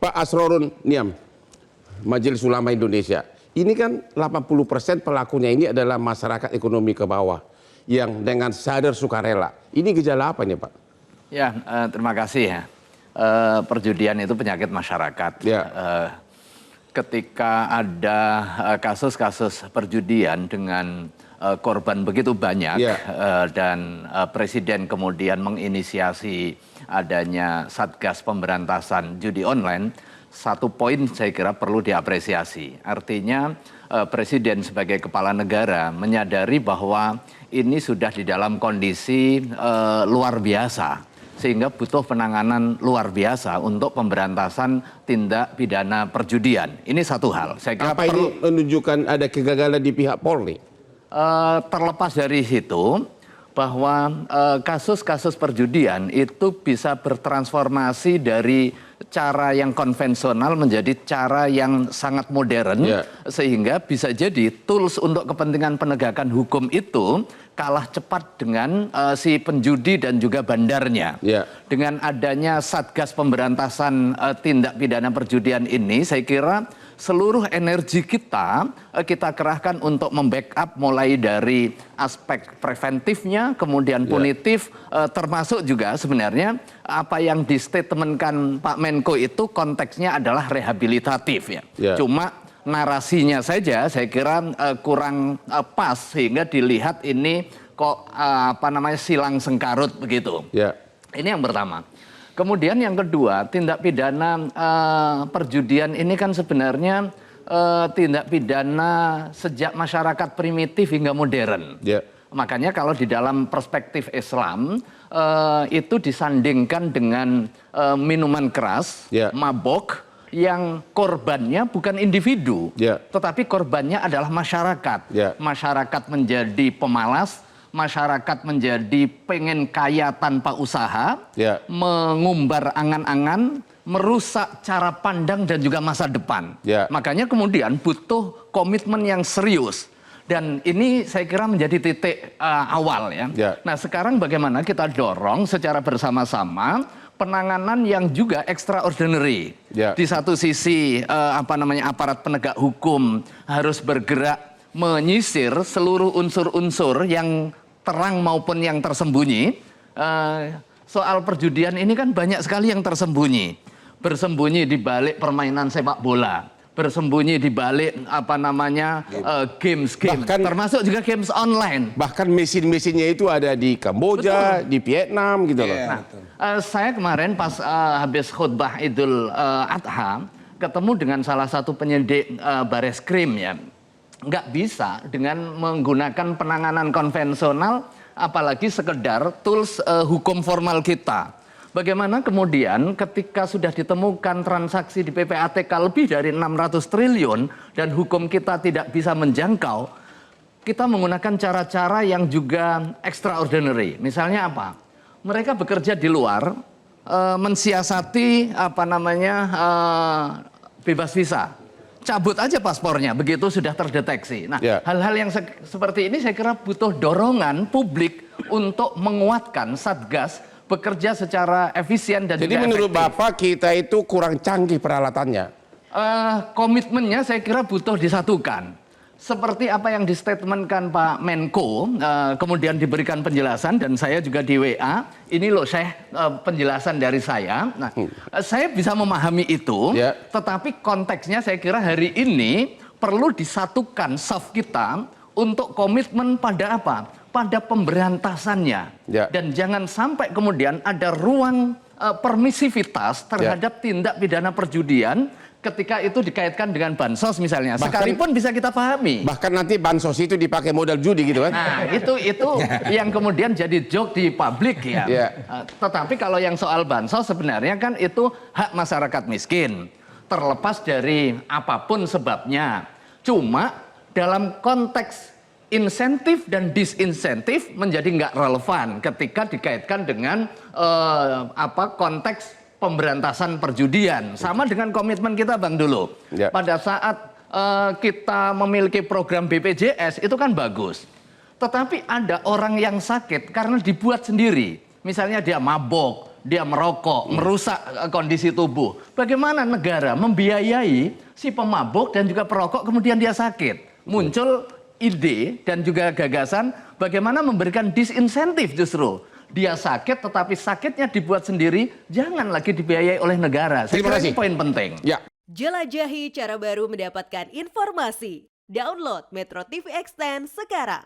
Pak Asrorun Niam, Majelis Ulama Indonesia. Ini kan 80% pelakunya ini adalah masyarakat ekonomi ke bawah yang dengan sadar sukarela. Ini gejala apa nih Pak? Ya, terima kasih ya. Perjudian itu penyakit masyarakat. Ya. Ketika ada kasus-kasus perjudian dengan korban begitu banyak, ya. Dan Presiden kemudian menginisiasi adanya Satgas Pemberantasan Judi Online, satu poin saya kira perlu diapresiasi. Artinya Presiden sebagai kepala negara menyadari bahwa ini sudah di dalam kondisi luar biasa, sehingga butuh penanganan luar biasa untuk pemberantasan tindak pidana perjudian. Ini satu hal. Saya kira apa ini menunjukkan ada kegagalan di pihak Polri? Terlepas dari situ, bahwa kasus-kasus perjudian itu bisa bertransformasi dari cara yang konvensional menjadi cara yang sangat modern, sehingga bisa jadi tools untuk kepentingan penegakan hukum itu kalah cepat dengan si penjudi dan juga bandarnya. Dengan adanya Satgas Pemberantasan Tindak Pidana Perjudian ini, saya kira seluruh energi kita kerahkan untuk membackup mulai dari aspek preventifnya, kemudian punitif, termasuk juga sebenarnya apa yang distatementkan Pak Menko itu konteksnya adalah rehabilitatif ya. Cuma narasinya saja saya kira kurang pas sehingga dilihat ini kok silang sengkarut begitu. Ini yang pertama. Kemudian yang kedua, tindak pidana perjudian ini kan sebenarnya tindak pidana sejak masyarakat primitif hingga modern. Makanya kalau di dalam perspektif Islam itu disandingkan dengan minuman keras, mabok, yang korbannya bukan individu, tetapi korbannya adalah masyarakat. Masyarakat menjadi pemalas, masyarakat menjadi pengen kaya tanpa usaha, mengumbar angan-angan, merusak cara pandang dan juga masa depan. Makanya kemudian butuh komitmen yang serius. Dan ini saya kira menjadi titik awal ya. Nah sekarang bagaimana kita dorong secara bersama-sama penanganan yang juga extraordinary. Di satu sisi aparat penegak hukum harus bergerak menyisir seluruh unsur-unsur yang terang maupun yang tersembunyi. Soal perjudian ini kan banyak sekali yang tersembunyi. Bersembunyi di balik permainan sepak bola, bersembunyi di balik games, termasuk juga games online. Bahkan mesin-mesinnya itu ada di Kamboja, di Vietnam gitu loh. Saya kemarin pas habis khutbah Idul Adha ketemu dengan salah satu penyidik Bareskrim ya. Nggak bisa dengan menggunakan penanganan konvensional, apalagi sekedar tools hukum formal kita. Bagaimana kemudian ketika sudah ditemukan transaksi di PPATK lebih dari 600 triliun dan hukum kita tidak bisa menjangkau, kita menggunakan cara-cara yang juga extraordinary. Misalnya apa? Mereka bekerja di luar, mensiasati bebas visa. Cabut aja paspornya, begitu sudah terdeteksi. Nah, hal-hal yang seperti ini saya kira butuh dorongan publik untuk menguatkan Satgas bekerja secara efisien dan jadi juga menurut efektif. Bapak kita itu kurang canggih peralatannya? Komitmennya saya kira butuh disatukan. Seperti apa yang distatementkan Pak Menko, kemudian diberikan penjelasan dan saya juga di WA, ini loh penjelasan dari saya. Nah, saya bisa memahami itu, tetapi konteksnya saya kira hari ini perlu disatukan soft kita untuk komitmen pada apa? Pada pemberantasannya. Dan jangan sampai kemudian ada ruang permisivitas terhadap tindak pidana perjudian ketika itu dikaitkan dengan bansos misalnya. Sekalipun bisa kita pahami. Bahkan nanti bansos itu dipakai modal judi gitu kan. Nah itu yang kemudian jadi joke di publik ya. Tetapi kalau yang soal bansos sebenarnya kan itu hak masyarakat miskin. Terlepas dari apapun sebabnya. Cuma dalam konteks insentif dan disinsentif menjadi nggak relevan ketika dikaitkan dengan konteks pemberantasan perjudian. Sama dengan komitmen kita Bang dulu. Pada saat kita memiliki program BPJS itu kan bagus. Tetapi ada orang yang sakit karena dibuat sendiri. Misalnya dia mabok, dia merokok, merusak kondisi tubuh. Bagaimana negara membiayai si pemabuk dan juga perokok kemudian dia sakit? Muncul ide dan juga gagasan bagaimana memberikan disinsentif justru. Dia sakit tetapi sakitnya dibuat sendiri, jangan lagi dibiayai oleh negara. Saya Terima kira ini kasih. poin penting. Ya. Jelajahi cara baru mendapatkan informasi. Download Metro TV Extend sekarang.